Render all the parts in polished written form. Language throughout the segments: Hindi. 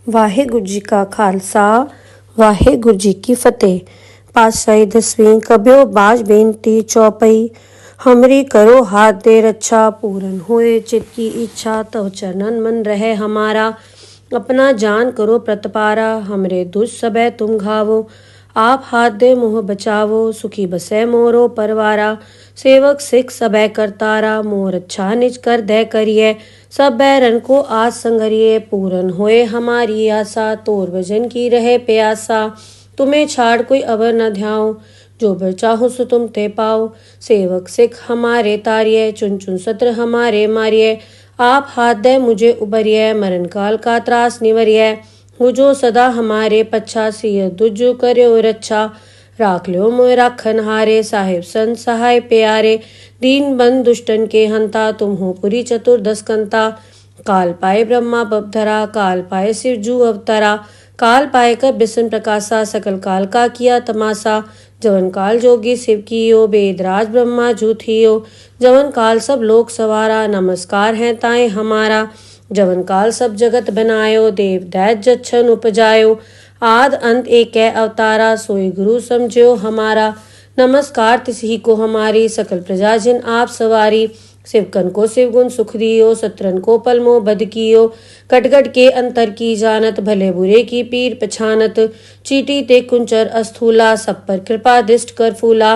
ਵਾਹਿਗੁਰੂ ਜੀ ਕਾ ਖਾਲਸਾ ਵਾਹਿਗੁਰੂ ਜੀ ਕੀ ਫਤਿਹ। ਪਾਤਸ਼ਾਹੀ ਦਸਵੀਂ ਕਬਿਓ ਬਾਜ ਬੇਨਤੀ ਚੌਪਈ। हमरी करो हाथ दे रक्षा, पूरन होए चित की इच्छा, तव चरणन मन रहे हमारा। अपना जान करो प्रतपारा, हमरे दुष्ट सबे तुम घावो। आप हाथ दे मुँह बचावो, सुखी बसे मोरो परवारा। सेवक सिख सबे करतारा, मोर अच्छा निज कर दे करिए। सब बैरन को आज संगरिए, पूरन होए हमारी आशा। तोर भजन की रहे प्यासा, तुम्हें छाड़ कोई अवर न ध्याओ। जो बर चाहो सो तुम ते पाओ। सेवक सिख हमारे तारिये, चुन चुन सत्र हमारे मारिये। आप हाथ दे मुझे उबरिये, मरण काल का त्रास निवरिये। हो जो सदा हमारे पच्छा, सिय दुजो कर्यो रक्षा। राख लो मोय राखन हारे, साहिब संत सहाय प्यारे। दीन बंद दुष्टन के हंता, तुम हो पुरी चतुर्दश कंता। काल पाए ब्रह्मा बपधरा, काल पाए शिव जू अवतरा। काल पाए कर बिसन प्रकाशा, सकल काल का किया तमाशा। जवन काल जोगी शिव कियो, वेदराज ब्रह्मा जू थियो। जवन काल सब लोक सवारा, नमस्कार है ताए हमारा। जवन काल सब जगत बनायो, देव दैत जच्छन उपजायो। आद अंत एक अवतारा, सोई गुरु समझो हमारा। नमस्कार तिसही को हमारी, सकल प्रजा जिन आप सवारी। शिवकन को शिव गुण सुख दियो, सत्रन को पलमो बद कियो। कटगट के अंतर की जानत, भले बुरे की पीर पछानत। चीटी ते कुंचर अस्थूला, सब पर कृपा दृष्ट कर फूला।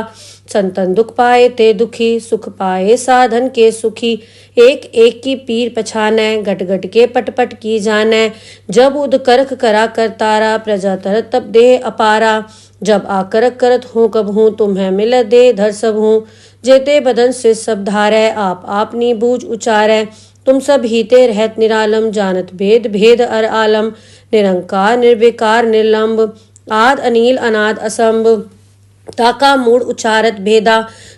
संतन दुख पाए ते दुखी, सुख पाए साधन के सुखी। एक एक की पीर पछानै, गट गट के पट पट की जानै। जब उद करख करा करतारा, प्रजा तरत तब देह अपारा। जब आकरक करत हूँ कब हूँ, तुम्हें मिल दे धर सब हूँ। जेते बदन से सब धारै, आप आपनी बूझ उचारै। तुम सब हीते रहत निरालम, जानत भेद भेद अर आलम। निरंकार निर्विकार निर्लंब, आद अनील अनाद असंभ। ताका मूड उचारत भेदा,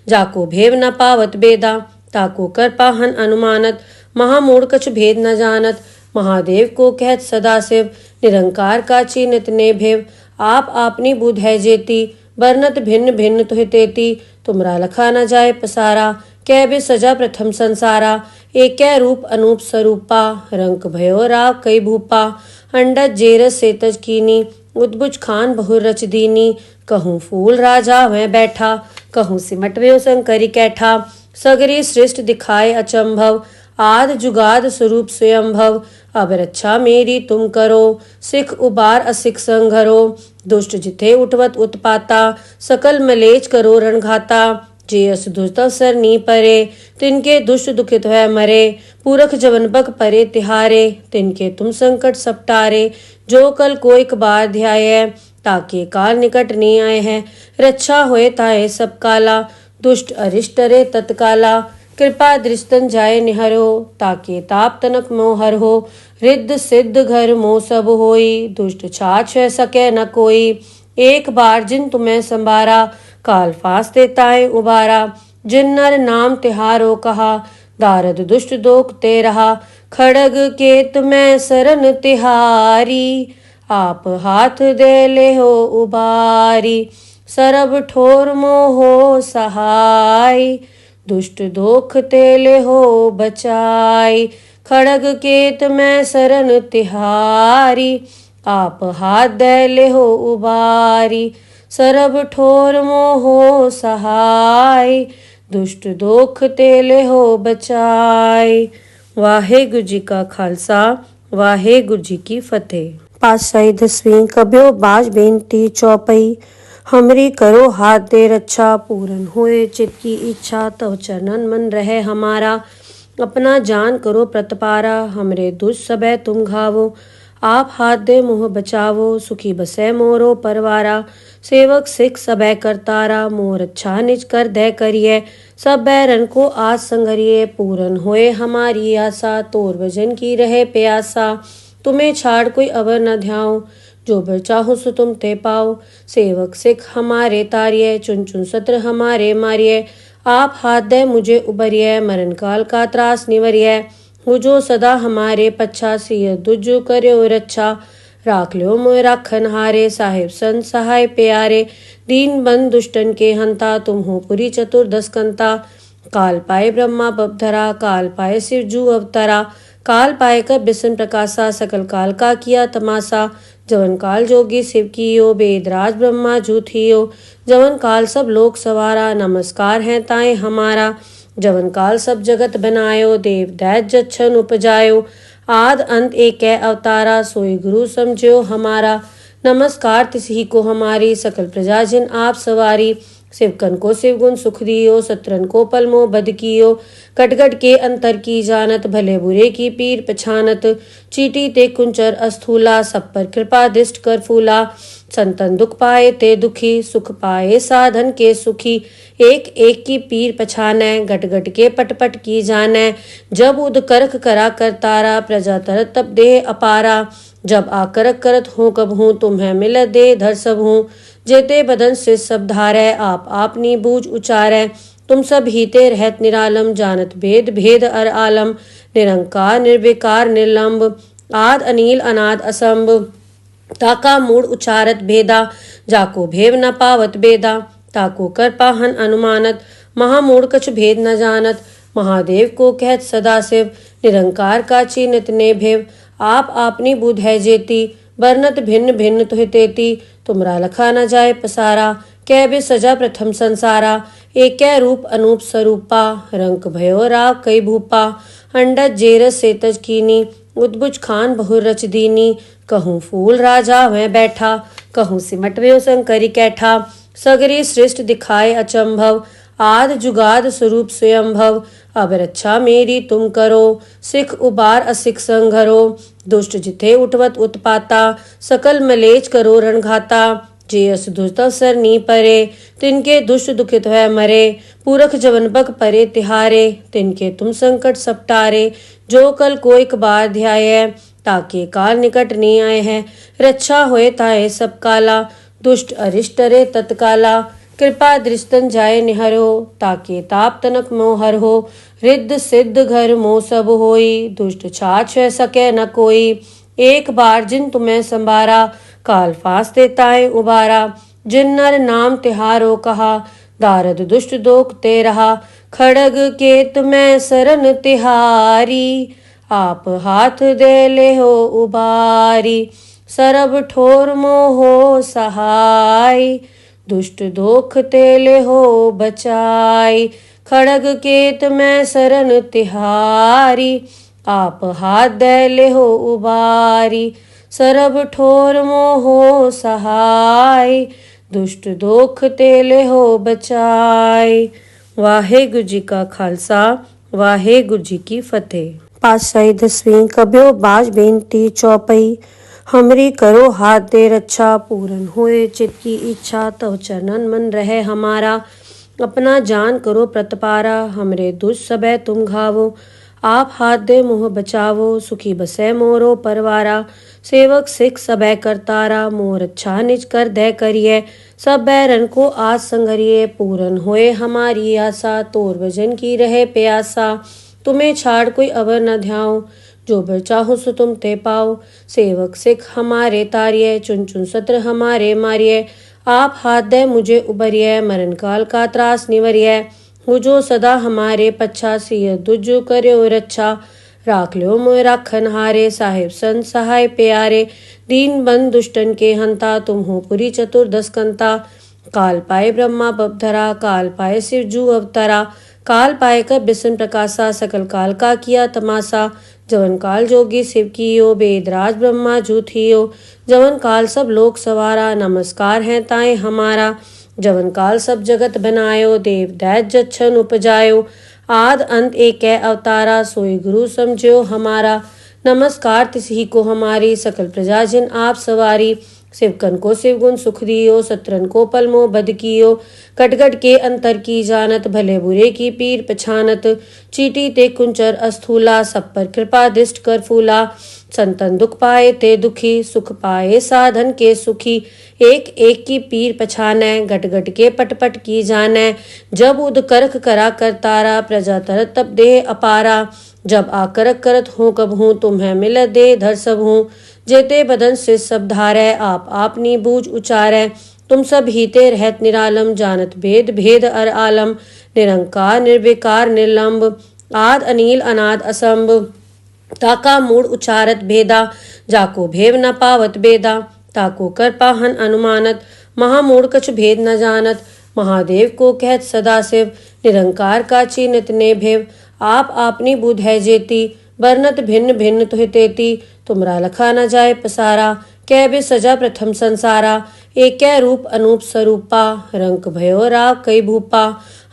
जाको भेव न पावत बेदा। ताको कर पाहन अनुमानत, महामूढ़ कछ भेद न जानत। महादेव को कहत सदा शिव, निरंकार का चीनत ने भेव। आप आपनी बुध है जेती, बरनत भिन्न भिन्न तुहि तेती। तुमरा लखा न जाए पसारा, कै बे सजा प्रथम संसारा। एक रूप अनूप स्वरूपा, रंक भयो राव कई भूपा। अंडज जेरस सेतज कीनी, उद्भुज खान बहुर रच दीनी। कहूँ फूल राजा वह बैठा, कहूँ सिमट व्यो शंकरी कैठा। सगरी सृष्ट दिखाए अचंभव, आद जुगाद स्वरूप स्वयंभव। अब रक्षा मेरी तुम करो, सिख उबार असिख संघरो। दुष्ट जिथे उठवत उत्पाता, सकल मलेच करो रणघाता। जे अस दुष्ट अवसर नी परे, तिनके दुष्ट दुखित है मरे। पूरख जवन बक परे तिहारे, तिनके तुम संकट सपटारे। जो कल को एक बार ध्याय, ताके काल निकट नहीं आए हैं। रक्षा होए ताए सब काला, दुष्ट अरिष्ट रे तत्काला। कृपा दृष्टन जाय निहरो, ताके ताप तनक मोहर हो। रिद्ध सिद्ध घर मोह सब होई, दुष्ट छाछ सके न कोई। एक बार जिन तुम्हें संभारा, काल फास देताए उबारा। जिन नर नाम तिहारो कहा, दारद दुष्ट दोख ते रहा। खड़ग केत में सरन तिहारी, आप हाथ दे ले हो उबारी। सरब ठोर मोहो सहाय, दुष्ट दोख तेले हो बचाई। खड़ग केत में सरन तिहारी, आप हाथ दे ले हो उबारी। सरब ठोर मोहो सहाय, दुष्ट दोख तेले हो बचाई। वाहेगुरु जी का खालसा वाहेगुरु जी की फतेह। पातशाही दसवीं कबियो बाज बेनती चौपई। हमरी करो हाथ दे रक्षा, पूरन होए चित की इच्छा। तव चरणन मन रहे हमारा। अपना जान करो प्रतपारा, हमरे दुष्ट सबे तुम घावो। आप हाथ दे मुँह बचावो, सुखी बसे मोरो परवारा। सेवक सिख सबे करतारा, मोर अच्छा निज कर दे करिए। सब बैरन को आज संगरिए, पूरन होए हमारी आशा। तोर भजन की रहे प्यासा, तुम्हें छाड़ कोई अवर न ध्याओ। जो बर चाहो सो तुम ते पाओ। सेवक सिख हमारे तारिये, चुन चुन सत्र हमारे मारिये। आप हाथ दे मुझे उबरिये, मरण काल का त्रास निवरिये। हो जो सदा हमारे पच्छा, सिय दुजो कर्यो रक्षा। राख लो मोय राखन हारे, साहिब संत सहाय प्यारे। दीन बंद दुष्टन के हंता, तुम हो पुरी चतुर्दश कंता। काल पाए ब्रह्मा बपधरा, काल पाए शिव जू अवतरा। काल पाए कर बिसन प्रकाशा सकल काल का किया तमाशा। जवन काल जोगी शिव कियो बेदराज ब्रह्मा जूथियो। जवन काल सब लोक सवारा नमस्कार है ताए हमारा। जवन काल सब जगत बनायो देव दैत जच्छन उपजायो। आद अंत एक अवतारा सोई गुरु समझो हमारा। नमस्कार तिसही को हमारी सकल प्रजा जिन आप सवारी। शिवकन को शिवगुण सुख दियो सत्रन को पलमो बद कियो। कटगट के अंतर की जानत भले बुरे की पीर पछानत। चीटी ते कुंचर अस्थूला सब पर कृपा दृष्ट कर फूला। संतन दुख पाए ते दुखी सुख पाए साधन के सुखी। एक एक की पीर पछानै गट गट के पट पट की जानै। जब उद करख करा कर तारा प्रजा तरत तब देह अपारा। जब आकरक करत हूँ कब हूँ तुम्हें मिल दे धर सब हूँ। जेते बदन से सब धारै आप आपनी बूझ उचारै। तुम सब हीते रहत निरालम जानत भेद भेद अर आलम। निरंकार निर्विकार निर्लंब आद अनील अनाद असंभ। ताका मूड उचारत भेदा जाको भेव न पावत बेदा। ताको कर पाहन अनुमानत महामूढ़ कछ भेद न जानत। महादेव को कहत सदा शिव निरंकार का चिन्हत ने भेव। आप आपनी बुध है जेती बरनत भिन्न भिन्न तुहि तेती। तुमरा लखा न जाए पसारा कै बे सजा प्रथम संसारा। एक रूप अनूप स्वरूपा रंक भयो राव कई भूपा। अंडज जेरस सेतज कीनी उद्भुज खान बहुर रच दीनी। कहूँ फूल राजा वह बैठा कहूँ सिमट व्यो शंकरी कैठा। सगरी सृष्ट दिखाए अचंभव आद जुगाद स्वरूप स्वयंभव। अब रक्षा मेरी तुम करो सिख उबार असिख संघरो। दुष्ट जिथे उठवत उत्पाता सकल मलेच करो रणघाता। जे अस दुष्ट अवसर नी परे तिनके दुष्ट दुखित है मरे। पूरख जवन बक परे तिहारे तिनके तुम संकट सपटारे। जो कल को एक बार ध्याय ताके काल निकट नहीं आए हैं। रक्षा होए ताए सब काला दुष्ट अरिष्ट रे तत्काला। कृपा दृष्टन जाय निहरो ताके ताप तनक मोहर हो। रिद्ध सिद्ध घर मोह सब होई दुष्ट छाछ सके न कोई। एक बार जिन तुम्हें संभारा काल फांस देताए उबारा। जिन नर नाम तिहारो कहा दारद दुष्ट दोख ते रहा। खड़ग केत में सरन तिहारी आप हाथ दे ले हो उबारी। सरब ठोर मोहो सहाय दुष्ट दोख तेले हो बचाई। खड़ग केत में सरन तिहारी आप हाथ दे ले हो उबारी। सरब ठोर मोहो सहाय दुष्ट दोख तेले हो बचाई। वाहेगुरु जी का खालसा वाहेगुरु जी की फतेह। पातशाही दसवीं कब्यो बाज बेनती चौपई। हमरी करो हाथ दे रक्षा पूरन होए चित की इच्छा। तव चरणन मन रहे हमारा अपना जान करो प्रतपारा। हमरे दुष्ट सबे तुम घावो आप हाथ दे मोह बचावो। सुखी बसे मोरो परवारा सेवक सिख सबे करतारा। मोर अच्छा निज कर दे करिए सब बैरन को आज संगरिए। पूरन होए हमारी आशा तोर भजन की रहे प्यासा। तुम्हें छाड़ कोई अवर न ध्याओ जो बर चाहो सो तुम ते पाओ। सेवक सिख हमारे तारिये चुन चुन सत्र हमारे मारिये। आप हाथ दे मुझे उबरिये मरण काल का त्रास निवरिये। हो जो सदा हमारे पच्छा सिय दुजो कर्यो रक्षा। राख लो मोय राखन हारे साहिब संत सहाय प्यारे। दीन बंद दुष्टन के हंता तुम हो पुरी चतुर्दश कंता। काल पाए ब्रह्मा बपधरा काल पाए शिव जू अवतरा। काल पाए कर बिसन प्रकाशा सकल काल का किया तमाशा। जवन काल जोगी शिव कियो बेदराज ब्रह्मा जूथियो। जवन काल सब लोक सवारा नमस्कार है ताए हमारा। जवन काल सब जगत बनायो देव दैत जच्छन उपजायो। आद अंत एक अवतारा सोई गुरु समझो हमारा। नमस्कार तिसही को हमारी सकल प्रजा जिन आप सवारी। शिवकन को शिवगुण सुख दियो सत्रन को पलमो बद कियो। कटगट के अंतर की जानत भले बुरे की पीर पछानत। चीटी ते कुंचर अस्थूला सब पर कृपा दृष्ट कर फूला। संतन दुख पाए ते दुखी सुख पाए साधन के सुखी। एक एक की पीर पछानै गट गट के पट पट की जानै। जब उद करख करा कर तारा प्रजा तरत तब देह अपारा। जब आकरक करत हूँ कब हूँ तुम्हें मिल दे धर सब हूँ। जेते बदन से सब धारै आप आपनी बूझ उचारै। तुम सब हीते रहत निरालम जानत भेद भेद अर आलम। निरंकार निर्विकार निर्लंब आद अनील अनाद असंभ। ताका मूड उचारत भेदा, जाको भेव न पावत बेदा, ताको कर पाहन अनुमानत, महामूढ़ कछ भेद न जानत, महादेव को कहत सदाशिव, निरंकार का चीनत ने भेव, आप आपनी बुध है जेती, बरनत भिन्न भिन्न तुहि तेती, तुमरा लखा न जाए पसारा, कै बे सजा प्रथम संसारा, एक रूप अनूप स्वरूपा, रंक भयो राव कई भूपा,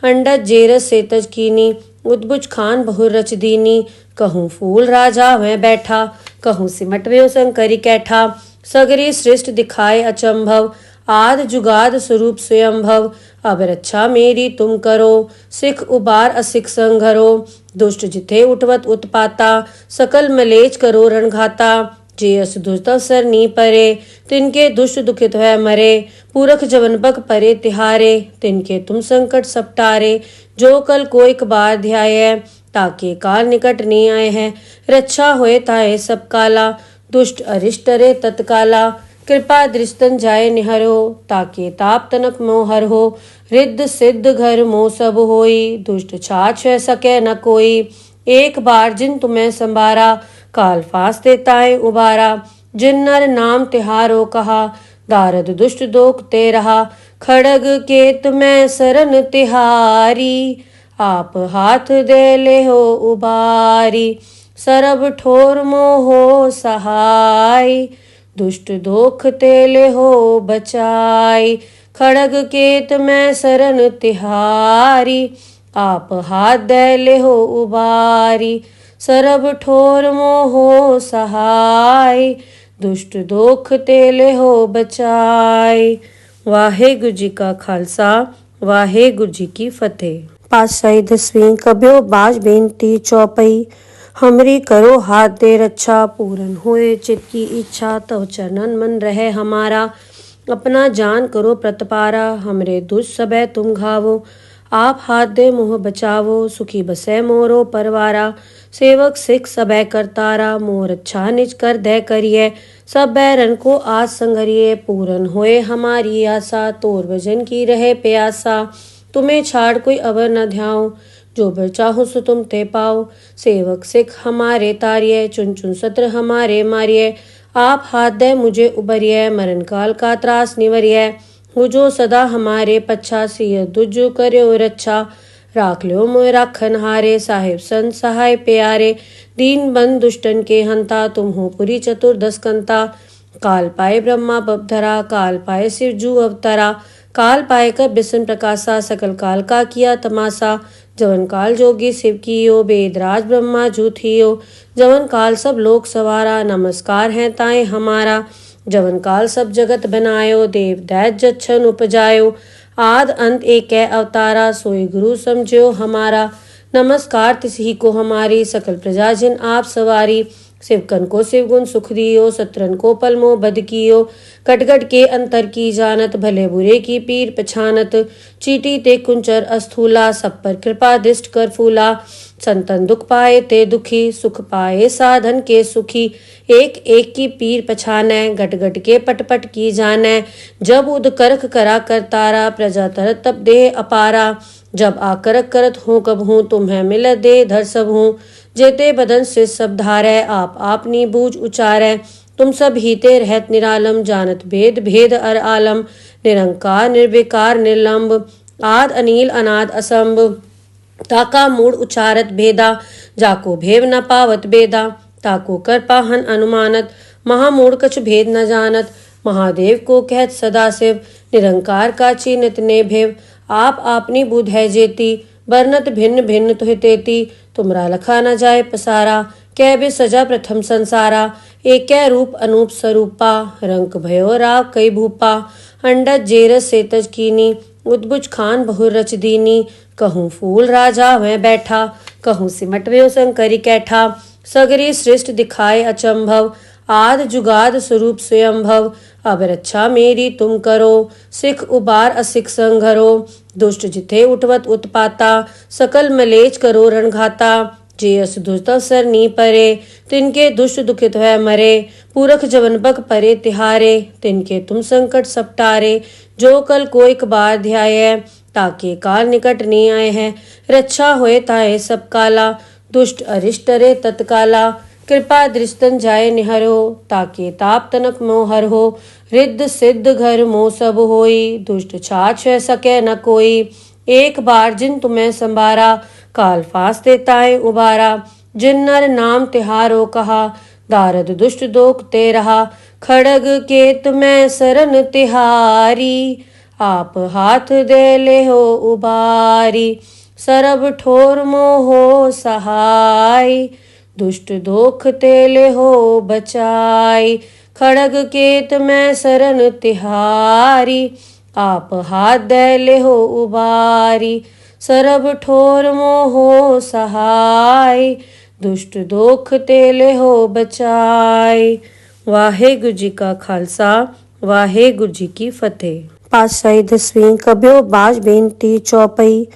अंडज जेरस सेतज कीनी, उद्भुज खान बहुर रच दीनी, कहूँ फूल राजा वह बैठा, कहूँ सिमट व्यो शंकरी कैठा, सगरी सृष्ट दिखाए अचंभव, आद जुगाद स्वरूप स्वयंभव, अब रक्षा मेरी तुम करो, सिख उबार असिख संघरो, दुष्ट जिथे उठवत उत्पाता, सकल मलेच करो रणघाता, जे अस दुष्ट अवसर नी परे, तिनके दुष्ट दुखित है मरे, पूरख जवन बक परे तिहारे, तिनके तुम संकट सपटारे, जो कल को एक बार ध्याय, ताके काल निकट नहीं आए हैं, रक्षा होए ताए सब काला, दुष्ट अरिष्ट रे तत्काला, कृपा दृष्टन जाय निहरो, ताके ताप तनक मोहर हो, रिद्ध सिद्ध घर मोह सब होई, दुष्ट छाछ सके न कोई, एक बार जिन तुम्हें संभारा, काल फास देताए उबारा, जिन नर नाम तिहारो कहा, दारद दुष्ट दोख ते रहा, खड़ग केत में सरन तिहारी, आप हाथ दे ले हो उबारी, सरब ठोर मोहो सहाय, दुष्ट दोख तेले हो बचाई, खड़ग केत में सरन तिहारी, आप हाथ दे ले हो उबारी, सरब ठोर मोहो सहाय, दुष्ट दोख तेले हो बचाई। वाहेगुरु जी का खालसा, वाहेगुरु जी की फतेह। पातशाही दसवीं कब्यो बाज बेनती चौपई, हमरी करो हाथ दे रक्षा, पूरन होए चित की इच्छा, तव चरणन मन रहे हमारा, अपना जान करो प्रतपारा, हमरे दुष्ट सबे तुम घावो, आप हाथ दे मोह बचावो, सुखी बसे मोरो परवारा, सेवक सिख सबे करतारा, मोर अच्छा निज कर दे करिए, सब बैरन को आज संगरिए, पूरन होए हमारी आशा, तोर भजन की रहे प्यासा, तुम्हें छाड़ कोई अवर न ध्याओ, जो बर चाहो सो तुम ते पाओ, सेवक सिख हमारे तारिये, चुन चुन सत्र हमारे मारिये, आप हाथ दे मुझे उबरिये, मरण काल का त्रास निवरिये, हो जो सदा हमारे पच्छा, सिय दुजु कर्यो रक्षा, राख लो मोय राखन हारे, साहिब संत सहाय प्यारे, दीन बंद दुष्टन के हंता, तुम हो पुरी चतुर्दश कंता, काल पाए ब्रह्मा बपधरा, काल पाए शिव जू अवतरा, काल पाए कर बिसन प्रकाशा, सकल काल का किया तमाशा, जवन काल जोगी शिव कियो, बेदराज ब्रह्मा जूथियो, जवन काल सब लोक सवारा, नमस्कार है ताए हमारा, जवन काल सब जगत बनायो, देव दैत जच्छन उपजायो, आद अंत एक अवतारा, सोई गुरु समझो हमारा, नमस्कार तिसही को हमारी, सकल प्रजा जिन आप सवारी, शिवकन को शिवगुण सुख दियो, सत्रन को पलमो बद कियो, कटगट के अंतर की जानत, भले बुरे की पीर पछानत, चीटी ते कुंचर अस्थूला, सब पर कृपा दृष्ट कर फूला, संतन दुख पाए ते दुखी, सुख पाए साधन के सुखी, एक एक की पीर पछाने, घट घट के पट पट की जाने, जब उद करख करा कर तारा, प्रजा तरत तब देह अपारा, जब आकरक करत हूँ कब हूँ, तुम्हें मिल दे धर सब हूँ, जेते बदन से सब धारै, आप आपनी बूझ उचारै, तुम सब हीते रहत निरालम, जानत भेद भेद अर आलम, निरंकार निर्विकार निर्लंब, आद अनील अनाद असंभ, ताका मूड उचारत भेदा, जाको भेव न पावत बेदा, ताको कर पाहन अनुमानत, महामूढ़ कछ भेद न जानत, महादेव को कहत सदाशिव, निरंकार का चीनत ने भेव, आप आपनी बुध है जेती, बरनत भिन्न भिन्न तुहि तेती, तुमरा लखा न जाए पसारा, कै बे सजा प्रथम संसारा, एक रूप अनूप स्वरूपा, रंक भयो राव कई भूपा, अंडज जेरस सेतज कीनी, उद्भुज खान बहुर रच दीनी, कहूँ फूल राजा वह बैठा, कहूँ सिमट व्यो शंकरी कैठा, सगरी सृष्ट दिखाए अचंभव, आद जुगाद स्वरूप स्वयंभव, अब रक्षा मेरी तुम करो, सिख उबार असिख संघरो, दुष्ट जिथे उठवत उत्पाता, सकल मलेच करो रणघाता, जे अस दुष्ट अवसर नी परे, तिनके दुष्ट दुखित है मरे, पूरख जवन बक परे तिहारे, तिनके तुम संकट सपटारे, जो कल को एक बार ध्याय, ताके काल निकट नहीं आए हैं, रक्षा होए ताए सब काला, दुष्ट अरिष्ट रे तत्काला, कृपा दृष्टन जाय निहरो, ताके ताप तनक मोहर हो। रिद्ध सिद्ध घर मोह सब होई, दुष्ट छाछ सके न कोई। एक बार जिन तुम्हें संभारा, काल फास देताए उबारा। जिन नर नाम तिहारो कहा, दारद दुष्ट दोख ते रहा। खड़ग केत में सरन तिहारी, आप हाथ दे ले हो उबारी। सरब ठोर मोहो सहाय, दुष्ट दोख तेले हो बचाई। खड़ग केत में सरन तिहारी, आप हाथ दे ले हो उबारी। सरब ठोर मोहो सहाय, दुष्ट दोख तेले हो बचाई। वाहेगुरु जी का खालसा, वाहेगुरु जी की फतेह। पातशाही दसवीं कबियो बाज बेनती चौपई।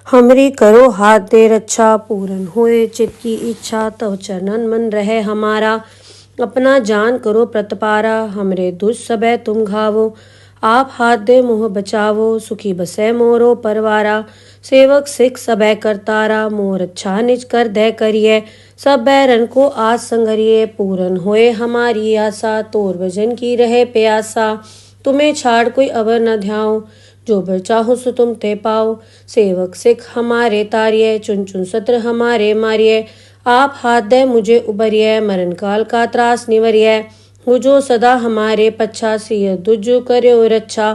हमरी करो हाथ दे रक्षा, पूरन होए चित की इच्छा। तव चरणन मन रहे हमारा, अपना जान करो प्रतपारा। हमरे दुष्ट सबे तुम घावो, आप हाथ दे मोह बचावो। सुखी बसे मोरो परवारा, सेवक सिख सबे करतारा। मोर अच्छा निज कर दे करिए, सब बैरन को आज संगरिए। पूरन होए हमारी आशा, तोर भजन की रहे प्यासा। तुम्हें छाड़ कोई अवर न ध्याओ, जो बर चाहो सो तुम ते पाओ। सेवक सिख हमारे तारिये, चुन चुन सत्र हमारे मारिये। आप हाथ दे मुझे उबरिये, मरण काल का त्रास निवरिये। हो जो सदा हमारे पच्छा, सिय दुजु कर्यो रक्षा।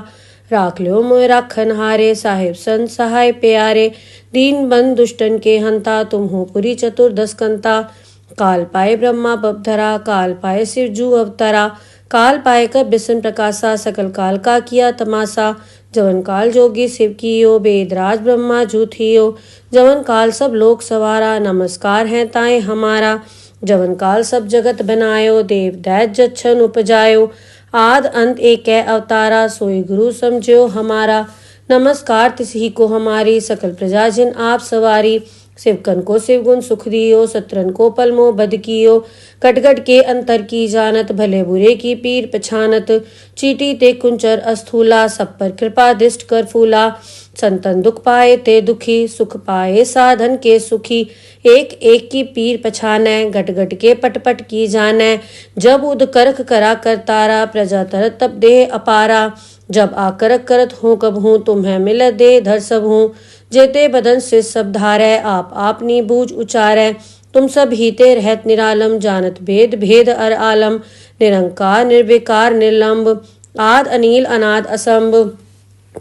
राख लो मोय राखन हारे, साहिब संत सहाय प्यारे। दीन बंद दुष्टन के हंता, तुम हो पुरी चतुर्दश कंता। काल पाए ब्रह्मा बपधरा, काल पाए शिव जू अवतरा। काल पाए कर बिसन प्रकाशा, सकल काल का किया तमाशा। जवन काल जोगी शिव कियो, बेदराज ब्रह्मा जूथियो। जवन काल सब लोक सवारा, नमस्कार है ताए हमारा। जवन काल सब जगत बनायो, देव दैत जच्छन उपजायो। आद अंत एक अवतारा, सोई गुरु समझो हमारा। नमस्कार तिसही को हमारी, सकल प्रजा जिन आप सवारी। शिवकन को शिवगुण सुख दियो, सत्रन को पलमो बद कियो। कटगट के अंतर की जानत, भले बुरे की पीर पछानत। चीटी ते कुंचर अस्थूला, सब पर कृपा दृष्ट कर फूला। संतन दुख पाए ते दुखी, सुख पाए साधन के सुखी। एक एक की पीर पछानै, घट घट के पट पट की जानै। जब उद करख करा कर तारा, प्रजा तरत तब देह अपारा। जब आकरक करत हूँ कब हूँ, तुम्हें मिल दे धर सब हूँ। जेते बदन से सब धारै, आप आपनी बूझ उचारै। तुम सब हीते रहत निरालम, जानत भेद भेद अर आलम। निरंकार निर्विकार निर्लंब, आद अनील अनाद असंभ।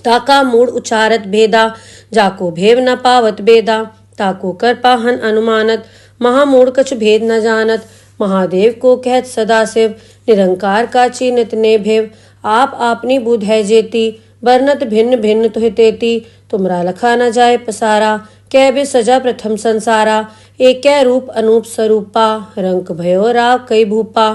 ताका मूड उचारत भेदा, जाको भेव न पावत बेदा। ताको कर पाहन अनुमानत, महामूढ़ कछ भेद न जानत। महादेव को कहत सदा शिव, निरंकार का चीनत ने भेव। आप आपनी बुध है जेती, बरनत भिन्न भिन्न तुहि तेती। तुमरा लखा न जाए पसारा, कै बे सजा प्रथम संसारा। एक रूप अनूप स्वरूपा, रंक भयो राव कई भूपा।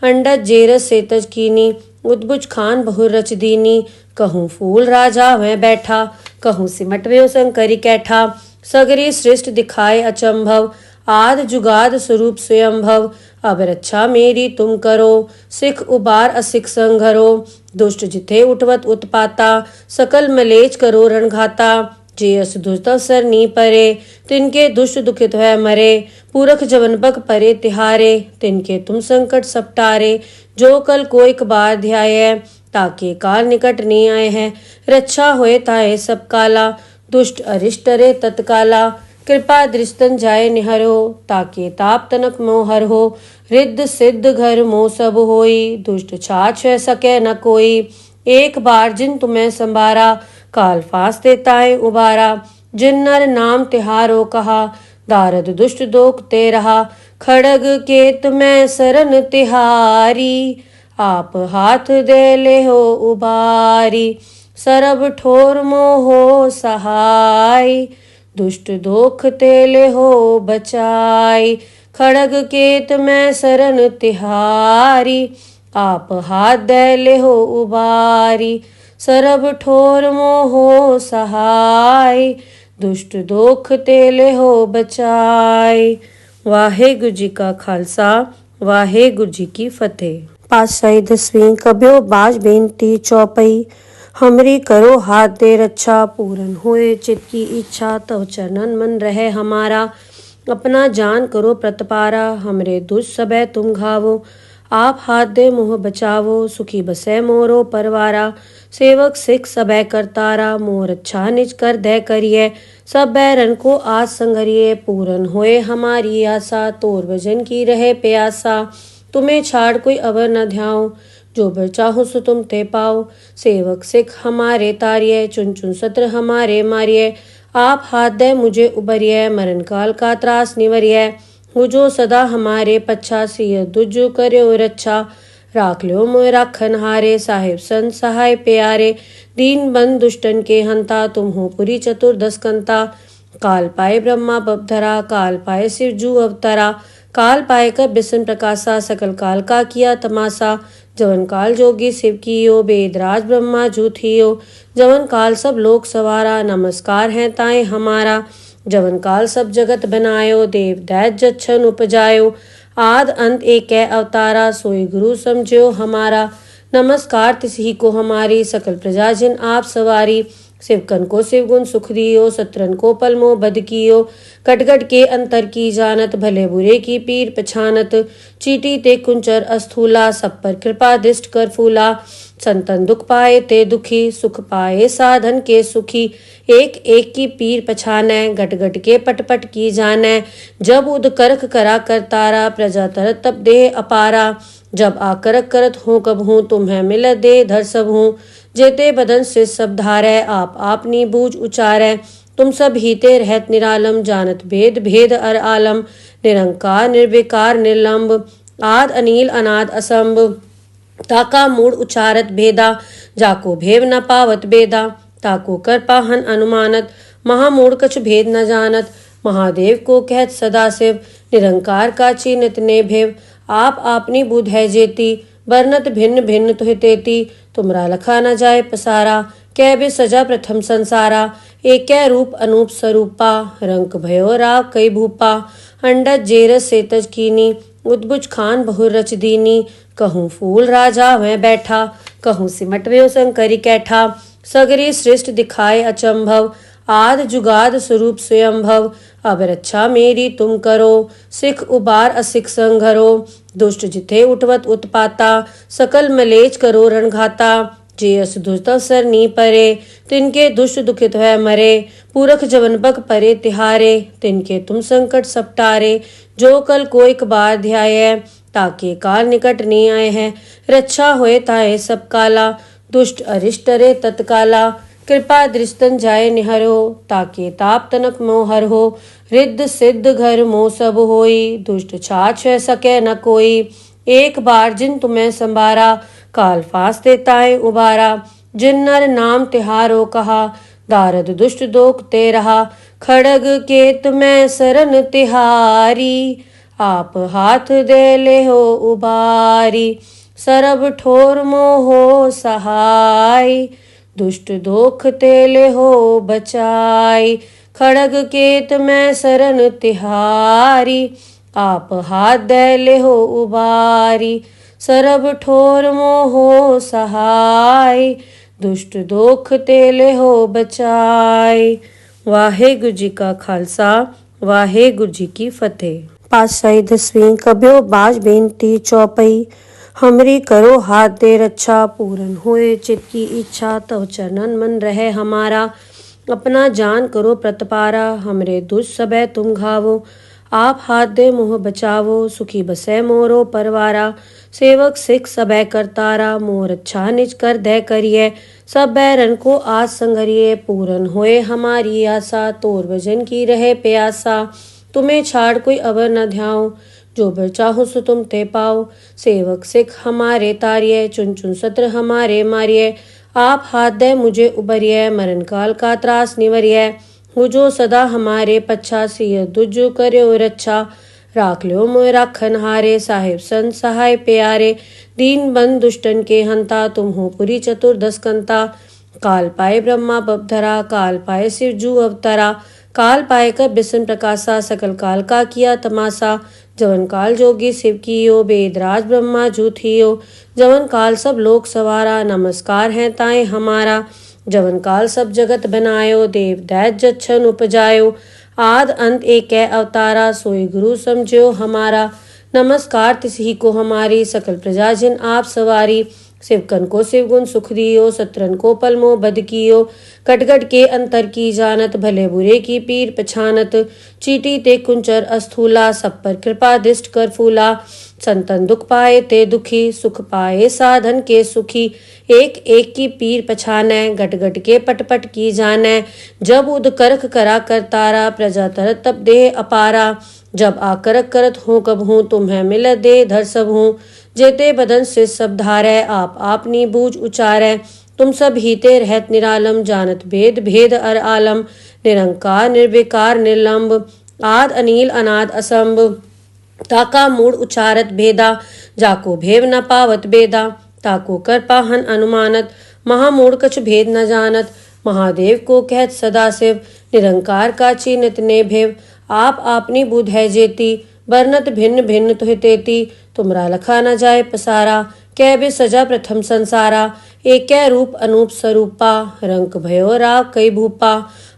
अंडज जेरस सेतज कीनी, उद्भुज खान बहुर रच दीनी। कहूँ फूल राजा वह बैठा, कहूँ सिमट व्यो शंकरी कैठा। सगरी सृष्ट दिखाए अचंभव, आद जुगाद स्वरूप स्वयंभव। अब रक्षा मेरी तुम करो, सिख उबार असिख संघरो। दुष्ट जिथे उठवत उत्पाता, सकल मलेच करो रणघाता। जे अस दुष्ट सर नी परे, तिनके दुष्ट दुखित है मरे। पूरख जवन बग परे तिहारे, तिनके तुम संकट सपटारे। जो कल कोई बार ध्याय, ताके काल निकट नहीं आए हैं। रक्षा होए ताए सब काला, दुष्ट अरिष्ट रे तत्काला। कृपा दृष्टन जाय निहरो, ताके ताप तनक मोहर हो। रिद्ध सिद्ध घर मोह सब होई, दुष्ट छाछ सके न कोई। एक बार जिन तुम्हें संभारा, काल फास देताए उबारा। जिन नर नाम तिहारो कहा, दारद दुष्ट दोख ते रहा। खड़ग केत में सरन तिहारी, आप हाथ दे ले हो उबारी। सरब ठोर मोहो सहाय, दुष्ट दोख तेले हो बचाई। खड़ग केत में सरन तिहारी, आप हाथ दे ले हो उबारी। सरब ठोर मोहो सहाय, दुष्ट दोख तेले हो बचाई। वाहेगुरु जी का खालसा, वाहेगुरु जी की फतेह। पातशाही दसवीं कबियो बाज बेनती चौपई। हमरी करो हाथ दे रक्षा, पूरन होए चित की इच्छा। तव चरणन मन रहे हमारा, अपना जान करो प्रतपारा, हमरे दुष्ट सबे तुम घावो। आप हाथ दे मुँह बचावो, सुखी बसै मोरो परवारा। सेवक सिख सबे करतारा, मोर अच्छा निज कर दे करिए। सब बैरन को आज संगरिए, पूरन होए हमारी आशा। तोर भजन की रहे प्यासा, तुम्हें छाड़ कोई अवर न ध्याओ। जो बर चाहो सो तुम ते पाओ। सेवक सिख हमारे तारिये, चुन चुन सत्र हमारे मारिये। आप हाथ दे मुझे उबरिये, मरण काल का त्रास निवरिये। हो जो सदा हमारे पच्छा, सिय दुजु कर्यो रक्षा। राख ल्यो मोय राखन हारे, साहिब संत सहाय प्यारे। दीन बंद दुष्टन के हंता, तुम हो पुरी चतुर्दश कंता। काल पाए ब्रह्मा बपधरा, काल पाए शिव जू अवतरा। काल पाए कर बिसन प्रकाशा, सकल काल का किया तमाशा। जवन काल जोगी शिव कियो, बेदराज ब्रह्मा जू थियो। जवन काल सब लोक सवारा, नमस्कार है ताए हमारा। जवन काल सब जगत बनायो, देव दैत जच्छन उपजायो। आद अंत एक अवतारा, सोई गुरु समझो हमारा। नमस्कार तिसही को हमारी, सकल प्रजा जिन आप सवारी। शिवकन को शिवगुण सुख दियो, सत्रन को पलमो बद कियो। कटगट के अंतर की जानत, भले बुरे की पीर पछानत। चीटी ते कुंचर अस्थूला, सब पर कृपा दृष्ट कर फूला। संतन दुख पाए ते दुखी, सुख पाए साधन के सुखी। एक एक की पीर पछानै, गट गट के पट पट की जानै। जब उद करख करा कर तारा, प्रजा तरत तब देह अपारा। जब आकरक करत हूँ कब हूँ, तुम्हें मिल दे धर सब हूँ। जेते बदन से सब धारै, आप आपनी बूझ उचारै। तुम सब हीते रहत निरालम, जानत भेद भेद अर आलम। निरंकार निर्विकार निर्लंब, आद अनील अनाद असंभ। ताका मूड उचारत भेदा, जाको भेव न पावत बेदा। ताको कर पाहन अनुमानत, महामूढ़ कछु भेद न जानत। महादेव को कहत सदाशिव, निरंकार का चीनत ने भेव। आप आपनी बुध है जेती, वर्णत भिन्न भिन्न तुहि तेती। तुमरा लखा न जाए पसारा, कै बे सजा प्रथम संसारा। एक रूप अनूप स्वरूपा, रंक भयो राव कई भूपा। अंडज जेरस सेतज कीनी, उद्भुज खान बहुर रच दीनी। कहूँ फूल राजा वह बैठा, कहूँ सिमट व्यो शंकरी कैठा। सगरी सृष्ट दिखाए अचंभव, आद जुगाद स्वरूप स्वयंभव। अब रक्षा मेरी तुम करो, सिख उबार असिख संघरो। दुष्ट जिथे उठवत उत्पाता, सकल मलेच करो रणघाता। जे अस दुष्ट अवसर नी परे, तिनके दुष्ट दुखित है मरे। पूरख जवन बग परे तिहारे, तिनके तुम संकट सपटारे। जो कल कोई बार ध्याय, ताके काल निकट नहीं आए हैं। रक्षा होए ताए सब काला, दुष्ट अरिष्ट रे तत्काला। कृपा दृष्टन जाए निहरो, ताके ताप तनक मोहर हो। रिद्ध सिद्ध घर मोह सब होई, दुष्ट छाछ सके न कोई। एक बार जिन तुम्हें संभारा, काल फास देताए उबारा। जिन नर नाम तिहारो कहा, दारद दुष्ट दोख ते रहा। खड़ग केत में सरन तिहारी, आप हाथ दे ले हो उबारी। सरब ठोर मोहो सहाय, दुष्ट दोख तेले हो बचाई। खड़ग केत में सरन तिहारी, आप हाथ दे ले हो उबारी। सरब ठोर मोहो सहाय, दुष्ट दोख तेले हो बचाई। वाहेगुरु जी का खालसा, वाहेगुरु जी की फतेह। पातशाही दसवीं कब्यो बाज बेनती चौपई। हमरी करो हाथ दे रक्षा, पूरन होए चित की इच्छा। तव चरणन मन रहे हमारा, अपना जान करो प्रतपारा। हमरे दुष्ट सबे तुम घावो, आप हाथ दे मुँह बचावो। सुखी बसै मोरो परवारा, सेवक सिख सबे करतारा। मोर अच्छा निज कर दे करिए, सब बैरन को आज संगरिए। पूरन होए हमारी आशा, तोर भजन की रहे प्यासा। तुम्हें छाड़ कोई अवर न ध्याओ, जो बर चाहो सो तुम ते पाओ। सेवक सिख हमारे तारिये, चुन चुन सत्र हमारे मारिये। आप हाथ दे मुझे उबरिये, मरण काल का त्रास निवरिये। हो जो सदा हमारे पच्छा, सिय दुजु कर्यो रक्षा। राख ल्यो मोय राखन हारे, साहिब संत सहाय प्यारे। दीन बंद दुष्टन के हंता, तुम हो पुरी चतुर्दश कंता। काल पाए ब्रह्मा बपधरा, काल पाए शिव जू अवतरा। काल पाए कर बिसन प्रकाशा, सकल काल का किया तमाशा। जवन काल जोगी शिव कियो, बेदराज ब्रह्मा जू थियो। जवन काल सब लोक सवारा, नमस्कार है ताए हमारा। जवन काल सब जगत बनायो, देव दैत जच्छन उपजायो। आद अंत एक अवतारा, सोई गुरु समझो हमारा। नमस्कार तिसही को हमारी, सकल प्रजा जिन आप सवारी। शिवकन को शिवगुण सुख दियो, सत्रन को पलमो बद कियो। कटगट के अंतर की जानत, भले बुरे की पीर पछानत। चीटी ते कुंचर अस्थूला, सब पर कृपा दृष्ट कर फूला। संतन दुख पाए ते दुखी, सुख पाए साधन के सुखी। एक एक की पीर पछानै, गट गट के पट पट की जानै। जब उद करख करा कर तारा, प्रजा तरत तब देह अपारा। जब आकरक करत हूँ कब हूँ, तुम्हें मिल दे धर सब हूँ। जेते बदन से सब धारै, आप आपनी बूझ उचारै। तुम सब हीते रहत निरालम, जानत भेद भेद अर आलम। निरंकार निर्विकार निर्लंब, आद अनील अनाद असंभ। ताका मूड उचारत भेदा, जाको भेव न पावत बेदा। ताको कर पाहन अनुमानत, महामूढ़ कछ भेद न जानत। महादेव को कहत सदाशिव, निरंकार का चीनत ने भेव। आप आपनी बुध है जेती, बरनत भिन्न भिन्न तुहि तेती। तुमरा लखा न जाए पसारा, कै बे सजा प्रथम संसारा। एक रूप अनूप स्वरूपा, रंक भयो राग कई भूपा।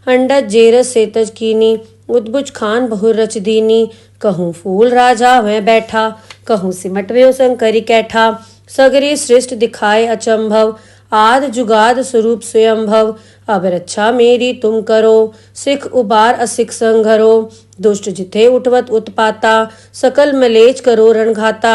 अंडज जेरस सेतज कीनी, उद्भुज खान बहुर रच दीनी। कहूँ फूल राजा वह बैठा, कहूँ सिमट व्यो शंकरी कैठा। सगरी सृष्ट दिखाए अचंभव, आद जुगाद स्वरूप स्वयंभव। अब रक्षा मेरी तुम करो, सिख उबार असिख संघरो। दुष्ट जिथे उठवत उत्पाता, सकल मलेच करो रणघाता।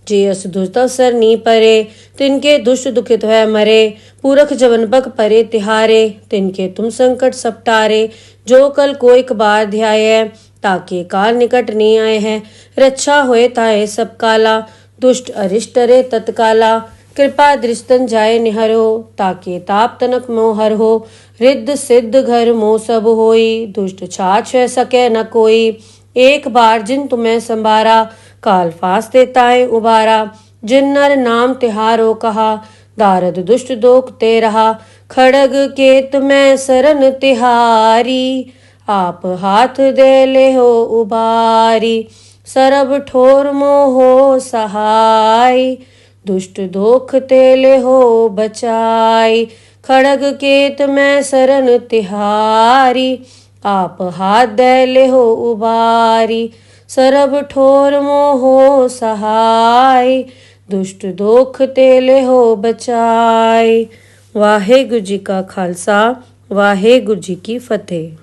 जे अस दुष्ट अवसर नी परे, तिनके दुष्ट दुखित है मरे। पूरख जवन बग परे तिहारे, तिनके तुम संकट सपटारे। जो कल कोई बार ध्याय, ताके काल निकट नहीं आए हैं। रक्षा होए ताए सब काला, दुष्ट अरिष्ट रे तत्काला। कृपा दृष्टन जाए निहरो, ताके ताप तनक मोहर हो। रिद्ध सिद्ध घर मोह सब होई, दुष्ट छाछ सके न कोई। एक बार जिन तुम्हें संभारा, काल फास्ते ताए उबारा। जिन नर नाम तिहारो कहा, दारद दुष्ट दोख ते रहा। खड़ग केत में सरन तिहारी, आप हाथ दे ले हो उबारी। सरब ठोर मोहो सहाय, दुष्ट दोख तेले हो बचाई। खड़ग केत में सरन तिहारी, आप हाथ दे ले हो उबारी। सरब ठोर मोहो सहाय, दुष्ट दोख तेले हो बचाई। वाहेगुरु जी का खालसा, वाहेगुरु जी की फतेह।